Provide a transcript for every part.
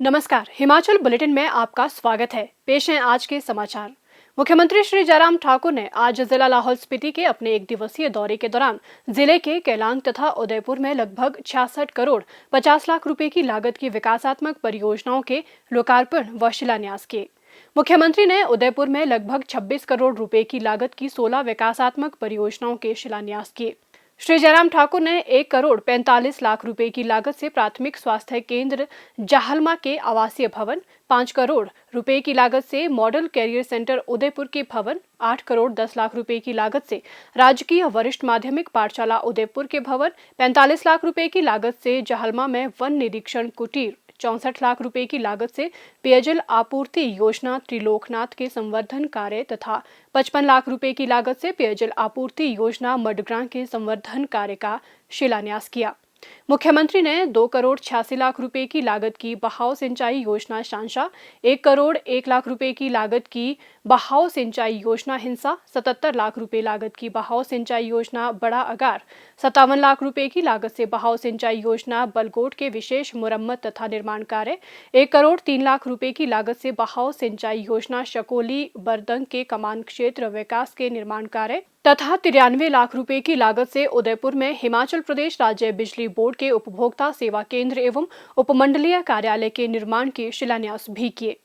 नमस्कार, हिमाचल बुलेटिन में आपका स्वागत है। पेश हैं आज के समाचार। मुख्यमंत्री श्री जयराम ठाकुर ने आज जिला लाहौल स्पीति के अपने एक दिवसीय दौरे के दौरान जिले के केलांग तथा उदयपुर में लगभग 66 करोड़ 50 लाख रुपए की लागत की विकासात्मक परियोजनाओं के लोकार्पण व शिलान्यास किए। मुख्यमंत्री ने उदयपुर में लगभग 26 करोड़ रुपए की लागत की 16 विकासात्मक परियोजनाओं के शिलान्यास किए। श्री जयराम ठाकुर ने 1 करोड़ 45 लाख रुपए की लागत से प्राथमिक स्वास्थ्य केंद्र जाहलमा के आवासीय भवन, 5 करोड़ रुपए की लागत से मॉडल कैरियर सेंटर उदयपुर के भवन, 8 करोड़ 10 लाख रुपए की लागत से राजकीय वरिष्ठ माध्यमिक पाठशाला उदयपुर के भवन, 45 लाख रुपए की लागत से जाहलमा में वन निरीक्षण कुटीर, 64 लाख रुपए की लागत से पेयजल आपूर्ति योजना त्रिलोकनाथ के संवर्धन कार्य तथा 55 लाख रुपए की लागत से पेयजल आपूर्ति योजना मडग्रां के संवर्धन कार्य का शिलान्यास किया। मुख्यमंत्री ने 2 करोड़ 86 लाख रुपए की लागत की बहाव सिंचाई योजना शांशा, 1 करोड़ 1 लाख रुपए की लागत की बहाव सिंचाई योजना हिंसा, 77 लाख रुपए लागत की बहाव सिंचाई योजना बड़ा अगार, 57 लाख रुपए की लागत से बहाव सिंचाई योजना बलगोट के विशेष मुरम्मत तथा निर्माण कार्य, 1 करोड़ 3 लाख रुपए की लागत से बहाव सिंचाई योजना शकोली बरदंग के कमान क्षेत्र विकास के निर्माण कार्य तथा 93 लाख रुपए की लागत से उदयपुर में हिमाचल प्रदेश राज्य बिजली बोर्ड के उपभोक्ता सेवा केंद्र एवं उपमंडलीय कार्यालय के निर्माण के शिलान्यास भी किए।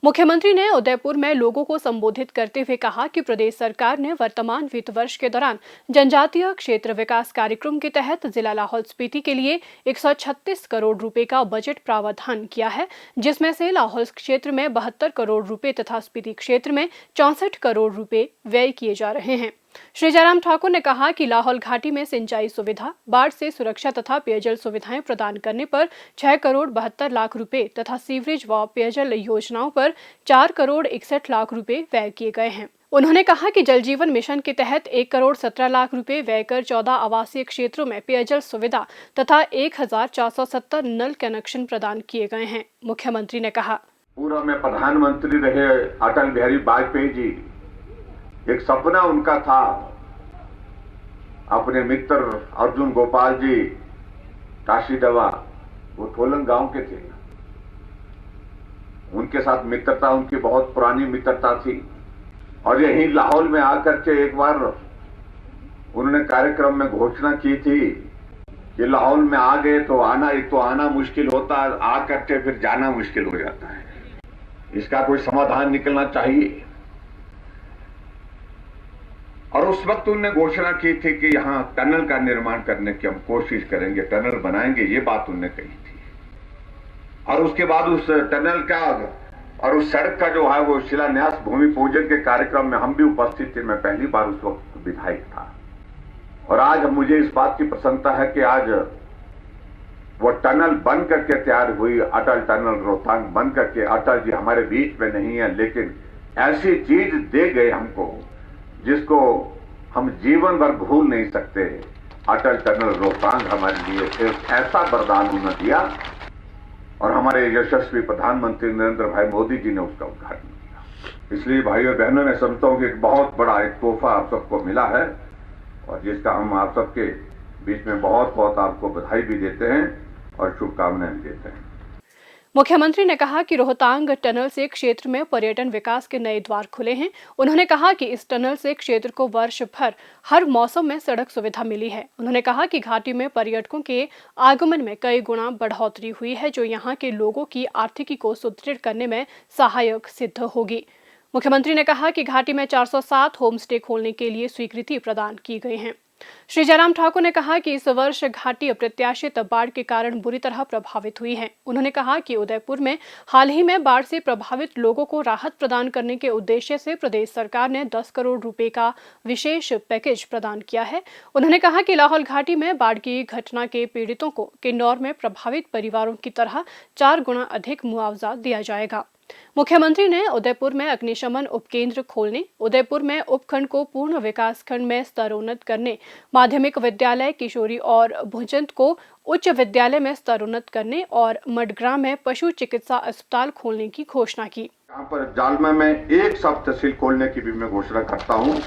मुख्यमंत्री ने उदयपुर में लोगों को संबोधित करते हुए कहा कि प्रदेश सरकार ने वर्तमान वित्त वर्ष के दौरान जनजातीय क्षेत्र विकास कार्यक्रम के तहत जिला लाहौल स्पीति के लिए 136 करोड़ रुपए का बजट प्रावधान किया है, जिसमें से लाहौल क्षेत्र में 72 करोड़ रुपए तथा स्पीति क्षेत्र में 64 करोड़ रुपए व्यय किए जा रहे हैं। श्री जयराम ठाकुर ने कहा कि लाहौल घाटी में सिंचाई सुविधा, बाढ़ से सुरक्षा तथा पेयजल सुविधाएं प्रदान करने पर 6 करोड़ 72 लाख रुपए तथा सीवरेज व पेयजल योजनाओं पर 4 करोड़ 61 लाख रुपए व्यय किए गए हैं। उन्होंने कहा कि जल जीवन मिशन के तहत 1 करोड़ 17 लाख रुपए व्यय कर 14 आवासीय क्षेत्रों में पेयजल सुविधा तथा 1470 नल कनेक्शन प्रदान किए गए हैं। मुख्यमंत्री ने कहा, पूर्व में प्रधानमंत्री रहे अटल बिहारी वाजपेयी जी, एक सपना उनका था अपने मित्र अर्जुन गोपाल जी काशी दवा, वो थोलन गांव के थे, उनके साथ मित्रता, उनकी बहुत पुरानी मित्रता थी। और यही लाहौल में आकर के एक बार उन्होंने कार्यक्रम में घोषणा की थी कि लाहौल में आ गए तो आना मुश्किल होता है, आकर के फिर जाना मुश्किल हो जाता है। इसका कोई समाधान निकलना चाहिए। और उस वक्त उन्होंने घोषणा की थी कि यहां टनल का निर्माण करने की हम कोशिश करेंगे, टनल बनाएंगे, ये बात उन्होंने कही थी। और उसके बाद उस टनल का और उस सड़क का जो है वो शिलान्यास भूमि पूजन के कार्यक्रम में हम भी उपस्थित थे। मैं पहली बार उस वक्त विधायक था। और आज मुझे इस बात की प्रसन्नता है कि आज वो टनल बन करके तैयार हुई, अटल टनल रोहतांग बन करके। अटल जी हमारे बीच में नहीं है, लेकिन ऐसी चीज दे गए हमको जिसको हम जीवन भर भूल नहीं सकते। अटल टनल रोहतांग हमारे लिए सिर्फ ऐसा वरदान उन्होंने दिया और हमारे यशस्वी प्रधानमंत्री नरेंद्र भाई मोदी जी ने उसका उद्घाटन किया। इसलिए भाइयों बहनों, मैं समझता हूं कि एक बहुत बड़ा एक तोहफा आप सबको मिला है और जिसका हम आप सबके बीच में बहुत बहुत आपको बधाई भी देते हैं और शुभकामनाएं देते हैं। मुख्यमंत्री ने कहा कि रोहतांग टनल से क्षेत्र में पर्यटन विकास के नए द्वार खुले हैं। उन्होंने कहा कि इस टनल से क्षेत्र को वर्ष भर हर मौसम में सड़क सुविधा मिली है। उन्होंने कहा कि घाटी में पर्यटकों के आगमन में कई गुना बढ़ोतरी हुई है, जो यहां के लोगों की आर्थिकी को सुदृढ़ करने में सहायक सिद्ध होगी। मुख्यमंत्री ने कहा कि घाटी में 407 होम स्टे खोलने के लिए स्वीकृति प्रदान की गई है। श्री जयराम ठाकुर ने कहा कि इस वर्ष घाटी अप्रत्याशित बाढ़ के कारण बुरी तरह प्रभावित हुई है। उन्होंने कहा कि उदयपुर में हाल ही में बाढ़ से प्रभावित लोगों को राहत प्रदान करने के उद्देश्य से प्रदेश सरकार ने 10 करोड़ रुपए का विशेष पैकेज प्रदान किया है। उन्होंने कहा कि लाहौल घाटी में बाढ़ की घटना के पीड़ितों को किन्नौर में प्रभावित परिवारों की तरह 4 गुना अधिक मुआवजा दिया जाएगा। मुख्यमंत्री ने उदयपुर में अग्निशमन उपकेंद्र खोलने, उदयपुर में उपखंड को पूर्ण विकास खंड में स्तरोन्नत करने, माध्यमिक विद्यालय किशोरी और भुजंत को उच्च विद्यालय में स्तरोन्नत करने और मडग्रां में पशु चिकित्सा अस्पताल खोलने की घोषणा की। यहाँ पर जालमा में एक सब तहसील खोलने की भी मैं घोषणा करता हूँ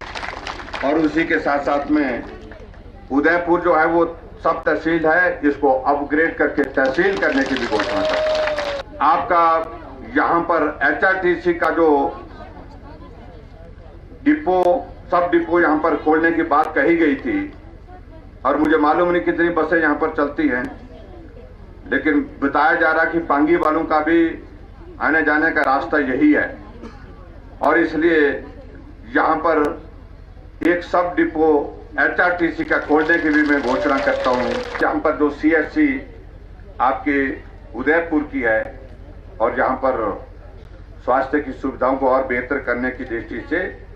और उसी के साथ साथ में उदयपुर जो है वो सब तहसील है, इसको अपग्रेड करके तहसील करने की भी घोषणा करता हूँ। आपका यहां पर एचआरटीसी का जो डिपो, सब डिपो यहां पर खोलने की बात कही गई थी, और मुझे मालूम नहीं कितनी बसें यहां पर चलती हैं, लेकिन बताया जा रहा कि पांगी वालों का भी आने जाने का रास्ता यही है, और इसलिए यहां पर एक सब डिपो एचआरटीसी का खोलने की भी मैं घोषणा करता हूं। यहां पर जो सीएससी आपके उदयपुर की है, और यहां पर स्वास्थ्य की सुविधाओं को और बेहतर करने की दृष्टि से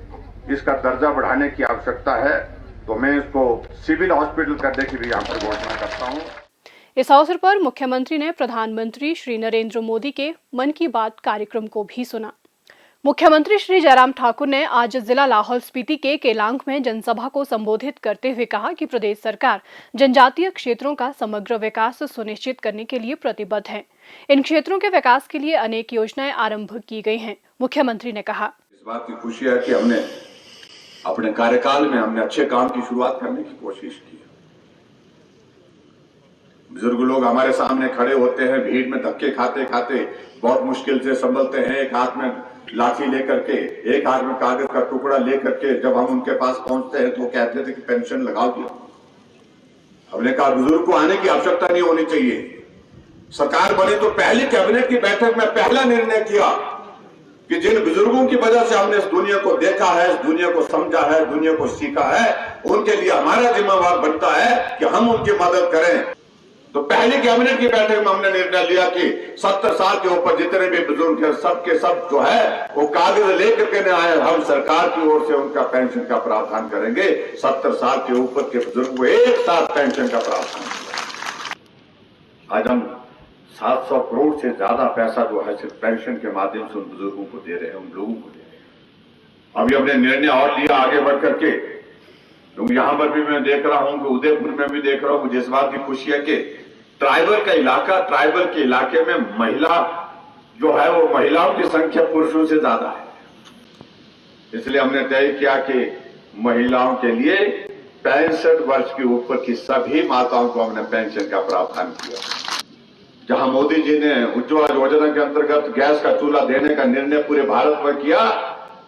इसका दर्जा बढ़ाने की आवश्यकता है, तो मैं इसको सिविल हॉस्पिटल करने की भी यहां पर घोषणा करता हूं। इस अवसर पर मुख्यमंत्री ने प्रधानमंत्री श्री नरेंद्र मोदी के मन की बात कार्यक्रम को भी सुना। मुख्यमंत्री श्री जयराम ठाकुर ने आज जिला लाहौल स्पीति के केलांग में जनसभा को संबोधित करते हुए कहा कि प्रदेश सरकार जनजातीय क्षेत्रों का समग्र विकास सुनिश्चित करने के लिए प्रतिबद्ध है। इन क्षेत्रों के विकास के लिए अनेक योजनाएं आरंभ की गई हैं। मुख्यमंत्री ने कहा, इस बात की खुशी है कि हमने अपने कार्यकाल में अच्छे काम की शुरुआत करने की कोशिश की। बुजुर्ग लोग हमारे सामने खड़े होते हैं, भीड़ में धक्के खाते खाते बहुत मुश्किल से संभलते हैं, एक हाथ में लाठी लेकर के, एक हाथ में कागज का टुकड़ा लेकर के। जब हम उनके पास पहुंचते हैं तो कहते थे कि पेंशन लगा दिया। हमने कहा बुजुर्ग को आने की आवश्यकता नहीं होनी चाहिए। सरकार बने तो पहली कैबिनेट की बैठक में पहला निर्णय किया कि जिन बुजुर्गों की वजह से हमने इस दुनिया को देखा है, इस दुनिया को समझा है, दुनिया को सीखा है, उनके लिए हमारा जिम्मेवार बनता है कि हम उनकी मदद करें। तो पहली कैबिनेट की बैठक में हमने निर्णय लिया कि 70 साल के ऊपर जितने भी बुजुर्ग हैं, सबके सब जो है वो कागज लेकर के न आए, हम सरकार की ओर से उनका पेंशन का प्रावधान करेंगे। 70 साल के ऊपर के बुजुर्ग को एक साथ पेंशन का प्रावधान। आज हम 700 करोड़ से ज्यादा पैसा जो है सिर्फ पेंशन के माध्यम से उन बुजुर्गों को दे रहे हैं, उन लोगों को दे रहे हैं। अभी हमने निर्णय और लिया आगे बढ़ करके, तो यहां पर भी मैं देख रहा हूं कि उदयपुर में भी देख रहा हूं, मुझे इस बात की खुशी है कि ट्राइबल का इलाका, ट्राइबल के इलाके में महिला जो है वो महिलाओं की संख्या पुरुषों से ज्यादा है। इसलिए हमने तय किया कि महिलाओं के लिए 65 वर्ष के ऊपर की सभी माताओं को हमने पेंशन का प्रावधान किया। जहां मोदी जी ने उज्ज्वला योजना के अंतर्गत गैस का चूल्हा देने का निर्णय पूरे भारत में किया,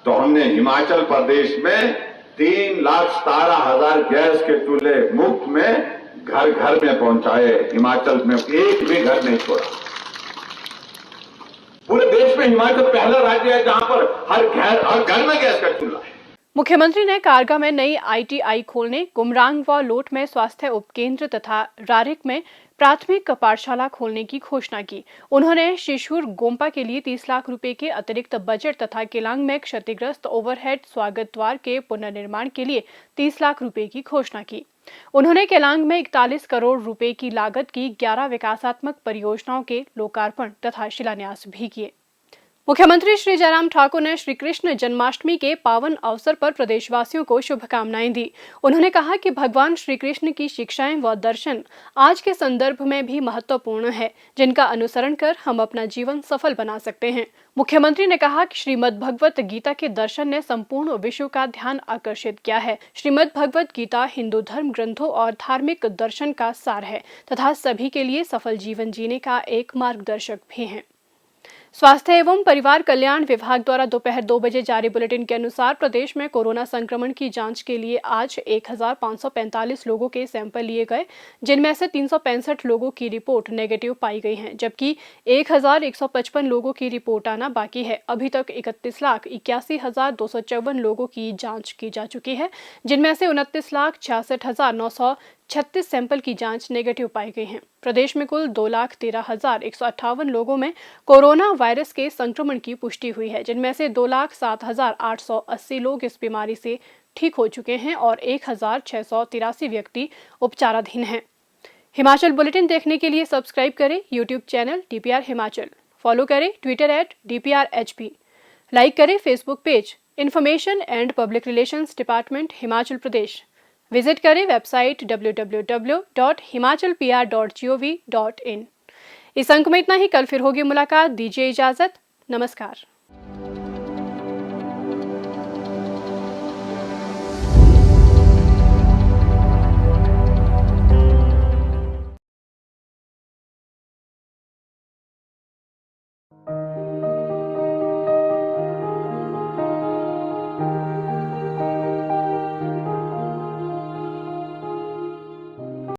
तो हमने हिमाचल प्रदेश में 3,17,000 गैस के चूल्हे मुफ्त में घर घर में पहुंचाए। हिमाचल में एक भी घर नहीं छोड़ा। पूरे देश में हिमाचल पहला राज्य है जहां पर हर घर में गैस का चूल्हा है। मुख्यमंत्री ने कारगा में नई ITI खोलने, कुमरांग व लोट में स्वास्थ्य उपकेंद्र तथा रारिक में प्राथमिक पाठशाला खोलने की घोषणा की। उन्होंने शिशुर गोम्पा के लिए 30 लाख रुपए के अतिरिक्त बजट तथा केलांग में क्षतिग्रस्त ओवरहेड स्वागत द्वार के पुनर्निर्माण के लिए 30 लाख रुपए की घोषणा की। उन्होंने केलांग में 41 करोड़ रुपए की लागत की 11 विकासात्मक परियोजनाओं के लोकार्पण तथा शिलान्यास भी किए। मुख्यमंत्री श्री जयराम ठाकुर ने श्री कृष्ण जन्माष्टमी के पावन अवसर पर प्रदेशवासियों को शुभकामनाएं दी। उन्होंने कहा कि भगवान श्री कृष्ण की शिक्षाएं व दर्शन आज के संदर्भ में भी महत्वपूर्ण है, जिनका अनुसरण कर हम अपना जीवन सफल बना सकते हैं। मुख्यमंत्री ने कहा कि श्रीमद् भगवत गीता के दर्शन ने संपूर्ण विश्व का ध्यान आकर्षित किया है। श्रीमद् भगवत गीता हिंदू धर्म ग्रंथों और धार्मिक दर्शन का सार है तथा सभी के लिए सफल जीवन जीने का एक मार्गदर्शक भी है। स्वास्थ्य एवं परिवार कल्याण विभाग द्वारा दोपहर 2 बजे जारी बुलेटिन के अनुसार प्रदेश में कोरोना संक्रमण की जांच के लिए आज 1545 लोगों के सैंपल लिए गए, जिनमें से 365 लोगों की रिपोर्ट नेगेटिव पाई गई है, जबकि 1155 लोगों की रिपोर्ट आना बाकी है। अभी तक 31,81,254 लोगों की जांच की जा चुकी है, जिनमें से 29,66,936 सैंपल की जांच नेगेटिव पाई गई है। प्रदेश में कुल 2,13,158 लोगों में कोरोना वायरस के संक्रमण की पुष्टि हुई है, जिनमें से 2,07,880 लोग इस बीमारी से ठीक हो चुके हैं और 1,683 व्यक्ति उपचाराधीन हैं। हिमाचल बुलेटिन देखने के लिए सब्सक्राइब करें YouTube channel DPR Himachal, follow करें ट्विटर @DPRHP, लाइक करें Facebook page information and public relations department Himachal Pradesh, visit करें वेबसाइट www.himachalpr.gov.in। इस अंक में इतना ही। कल फिर होगी मुलाकात। दीजिए इजाजत। नमस्कार।